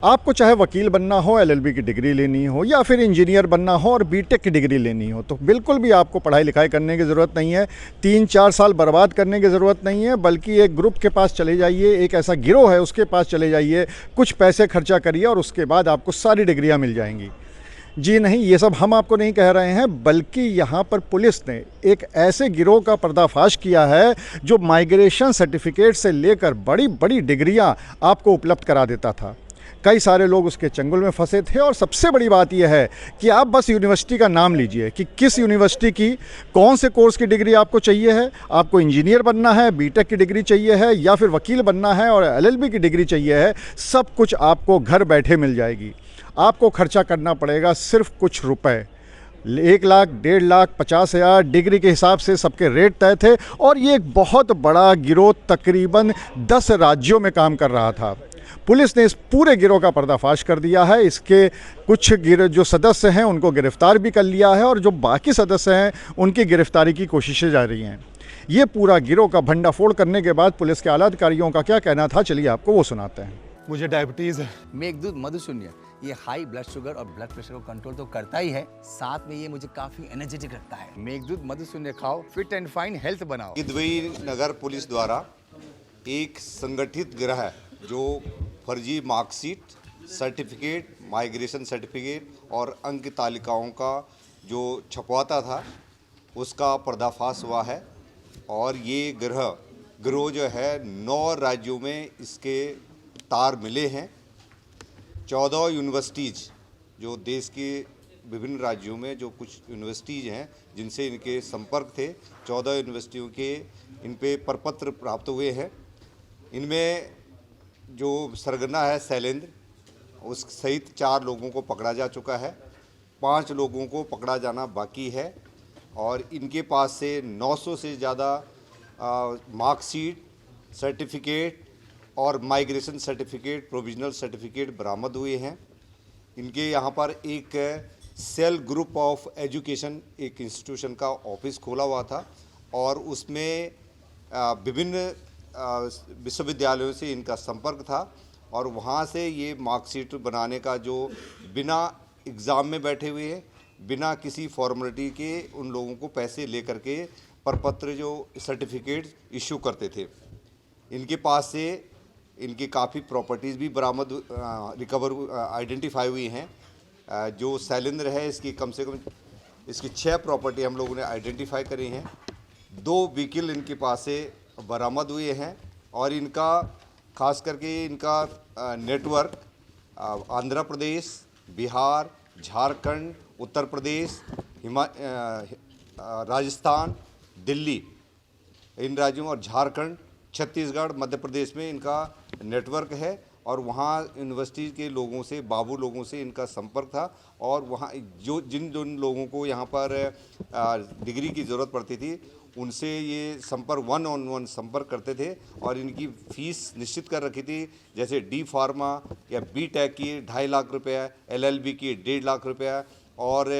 आपको चाहे वकील बनना हो, एलएलबी की डिग्री लेनी हो या फिर इंजीनियर बनना हो और बीटेक की डिग्री लेनी हो, तो बिल्कुल भी आपको पढ़ाई लिखाई करने की ज़रूरत नहीं है। 3-4 साल बर्बाद करने की ज़रूरत नहीं है, बल्कि एक ग्रुप के पास चले जाइए, एक ऐसा गिरोह है उसके पास चले जाइए, कुछ पैसे खर्चा करिए और उसके बाद आपको सारी डिग्रियाँ मिल जाएंगी। जी नहीं, ये सब हम आपको नहीं कह रहे हैं, बल्कि यहाँ पर पुलिस ने एक ऐसे गिरोह का पर्दाफाश किया है जो माइग्रेशन सर्टिफिकेट से लेकर बड़ी बड़ी डिग्रियाँ आपको उपलब्ध करा देता था। कई सारे लोग उसके चंगुल में फंसे थे और सबसे बड़ी बात यह है कि आप बस यूनिवर्सिटी का नाम लीजिए कि किस यूनिवर्सिटी की कौन से कोर्स की डिग्री आपको चाहिए है। आपको इंजीनियर बनना है, बीटेक की डिग्री चाहिए है या फिर वकील बनना है और एलएलबी की डिग्री चाहिए है, सब कुछ आपको घर बैठे मिल जाएगी। आपको खर्चा करना पड़ेगा सिर्फ कुछ रुपए। 1 लाख, 1.5 लाख, 50,000 डिग्री के हिसाब से सबके रेट तय थे और ये एक बहुत बड़ा गिरोह तकरीबन 10 राज्यों में काम कर रहा था। पुलिस ने इस पूरे गिरोह का पर्दाफाश कर दिया है। इसके कुछ जो सदस्य हैं उनको गिरफ्तार भी कर लिया है और जो बाकी सदस्य हैं उनकी गिरफ्तारी की कोशिशें जारी हैं। ये पूरा गिरोह का भंडाफोड़ करने के बाद पुलिस के आला अधिकारियों का क्या कहना था, चलिए आपको वो सुनाते हैं। मुझे डायबिटीज़ है। मेघदूत मधुशून्य ये हाई ब्लड शुगर और ब्लड प्रेशर को कंट्रोल तो करता ही है, साथ में ये मुझे काफी एनर्जेटिक रखता है। मेघदूत मधुशून्य खाओ, फिट एंड फाइन हेल्थ बनाओ। गिद्धवई नगर पुलिस द्वारा एक संगठित गिरोह है जो फर्जी मार्कशीट, सर्टिफिकेट, माइग्रेशन सर्टिफिकेट और अंक तालिकाओं का जो छपवाता था उसका पर्दाफाश हुआ है। और ये गिरोह जो है 9 राज्यों में इसके तार मिले हैं। 14 यूनिवर्सिटीज़ जो देश के विभिन्न राज्यों में जो कुछ यूनिवर्सिटीज़ हैं जिनसे इनके संपर्क थे, 14 यूनिवर्सिटियों के इन पे प्रपत्र प्राप्त हुए हैं। इनमें जो सरगना है शैलेंद्र, उस सहित 4 लोगों को पकड़ा जा चुका है। 5 लोगों को पकड़ा जाना बाकी है और इनके पास से 900 से ज़्यादा मार्कशीट, सर्टिफिकेट और माइग्रेशन सर्टिफिकेट, प्रोविजनल सर्टिफिकेट बरामद हुए हैं। इनके यहाँ पर एक सेल ग्रुप ऑफ एजुकेशन, एक इंस्टीट्यूशन का ऑफिस खोला हुआ था और उसमें विभिन्न विश्वविद्यालयों से इनका संपर्क था और वहाँ से ये मार्कशीट बनाने का जो बिना एग्ज़ाम में बैठे हुए हैं, बिना किसी फॉर्मेलिटी के उन लोगों को पैसे लेकर के प्रपत्र जो सर्टिफिकेट इशू करते थे। इनके पास से इनकी काफ़ी प्रॉपर्टीज़ भी बरामद आइडेंटिफाई हुई हैं। जो शैलेंद्र है इसकी कम से कम इसकी 6 प्रॉपर्टी हम लोगों ने आइडेंटिफाई करी हैं। 2 व्हीकल इनके पास से बरामद हुए हैं और इनका खास करके इनका नेटवर्क आंध्र प्रदेश, बिहार, झारखंड, उत्तर प्रदेश, राजस्थान, दिल्ली, इन राज्यों और झारखंड, छत्तीसगढ़, मध्य प्रदेश में इनका नेटवर्क है और वहाँ यूनिवर्सिटी के लोगों से, बाबू लोगों से इनका संपर्क था और वहाँ जिन लोगों को यहाँ पर डिग्री की ज़रूरत पड़ती थी उनसे ये संपर्क 1-on-1 संपर्क करते थे और इनकी फ़ीस निश्चित कर रखी थी। जैसे डी फार्मा या बीटेक की 2.5 लाख रुपया, एलएलबी की 1.5 लाख रुपया और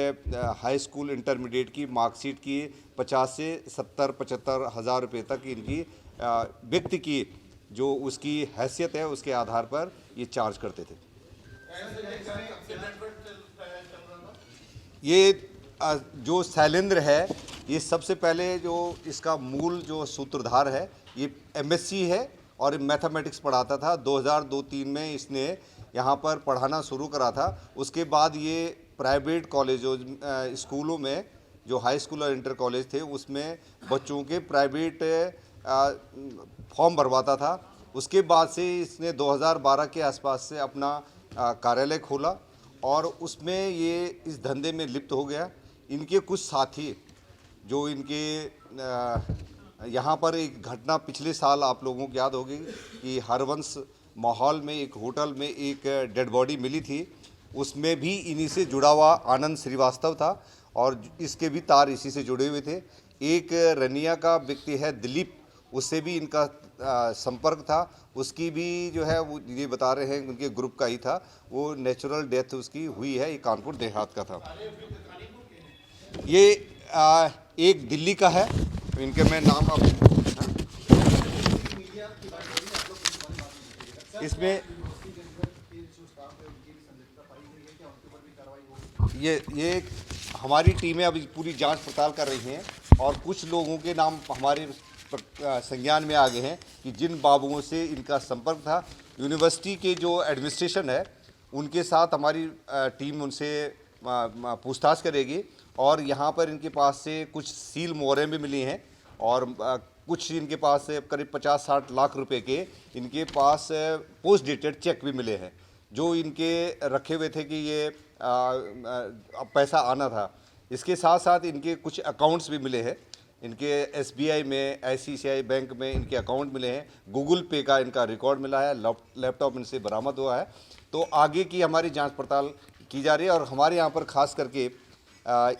हाई स्कूल इंटरमीडिएट की मार्कशीट की 50 से 70-75 हज़ार रुपये तक इनकी व्यक्ति की जो उसकी हैसियत है उसके आधार पर ये चार्ज करते थे। ये जो शैलेंद्र है ये सबसे पहले जो इसका मूल जो सूत्रधार है ये एमएससी है और मैथमेटिक्स पढ़ाता था। 2002-03 में इसने यहाँ पर पढ़ाना शुरू करा था। उसके बाद ये प्राइवेट कॉलेजों, स्कूलों में जो हाई स्कूल और इंटर कॉलेज थे उसमें बच्चों के प्राइवेट फॉर्म भरवाता था। उसके बाद से इसने 2012 के आसपास से अपना कार्यालय खोला और उसमें ये इस धंधे में लिप्त हो गया। इनके कुछ साथी जो इनके यहाँ पर एक घटना पिछले साल आप लोगों को याद होगी कि हरवंश माहौल में एक होटल में एक डेड बॉडी मिली थी, उसमें भी इन्हीं से जुड़ा हुआ आनंद श्रीवास्तव था और इसके भी तार इसी से जुड़े हुए थे। एक रनिया का व्यक्ति है दिलीप, उससे भी इनका संपर्क था। उसकी भी जो है वो ये बता रहे हैं उनके ग्रुप का ही था, वो नेचुरल डेथ उसकी हुई है। ये कानपुर देहात का था। ये एक दिल्ली का है, इनके मैं नाम आप इसमें ये हमारी टीमें अभी पूरी जांच पड़ताल कर रही हैं और कुछ लोगों के नाम हमारे संज्ञान में आ गए हैं कि जिन बाबुओं से इनका संपर्क था। यूनिवर्सिटी के जो एडमिनिस्ट्रेशन है उनके साथ हमारी टीम उनसे पूछताछ करेगी और यहाँ पर इनके पास से कुछ सील मोहरें भी मिली हैं और कुछ इनके पास से करीब 50-60 लाख रुपए के इनके पास पोस्ट डेटेड चेक भी मिले हैं जो इनके रखे हुए थे कि ये अब पैसा आना था। इसके साथ साथ इनके कुछ अकाउंट्स भी मिले हैं। इनके SBI में, ICICI बैंक में इनके अकाउंट मिले हैं। गूगल पे का इनका रिकॉर्ड मिला है। लैपटॉप इनसे बरामद हुआ है। तो आगे की हमारी जांच पड़ताल की जा रही है और हमारे यहाँ पर खास करके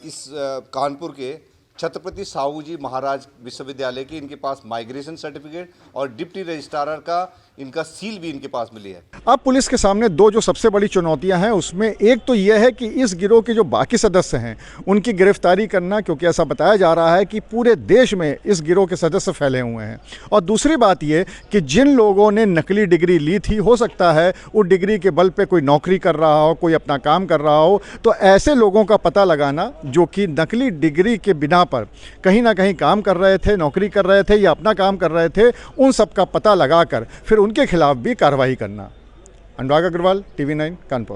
इस कानपुर के छत्रपति साहू जी महाराज विश्वविद्यालय के इनके पास माइग्रेशन सर्टिफिकेट और डिप्टी रजिस्ट्रार का इनका सील भी इनके पास मिली है। अब पुलिस के सामने दो जो सबसे बड़ी चुनौतियां हैं उसमें एक तो यह है कि इस गिरोह के जो बाकी सदस्य हैं उनकी गिरफ्तारी करना, क्योंकि ऐसा बताया जा रहा है कि पूरे देश में इस गिरोह के सदस्य फैले हुए हैं। और दूसरी बात यह कि जिन लोगों ने नकली डिग्री ली थी, हो सकता है उस डिग्री के बल पे कोई नौकरी कर रहा हो, कोई अपना काम कर रहा हो, तो ऐसे लोगों का पता लगाना जो कि नकली डिग्री के बिना पर कहीं ना कहीं काम कर रहे थे, नौकरी कर रहे थे या अपना काम कर रहे थे, उन सब का पता लगाकर फिर उनके खिलाफ भी कार्रवाई करना। अनुराग अग्रवाल, TV9 कानपुर।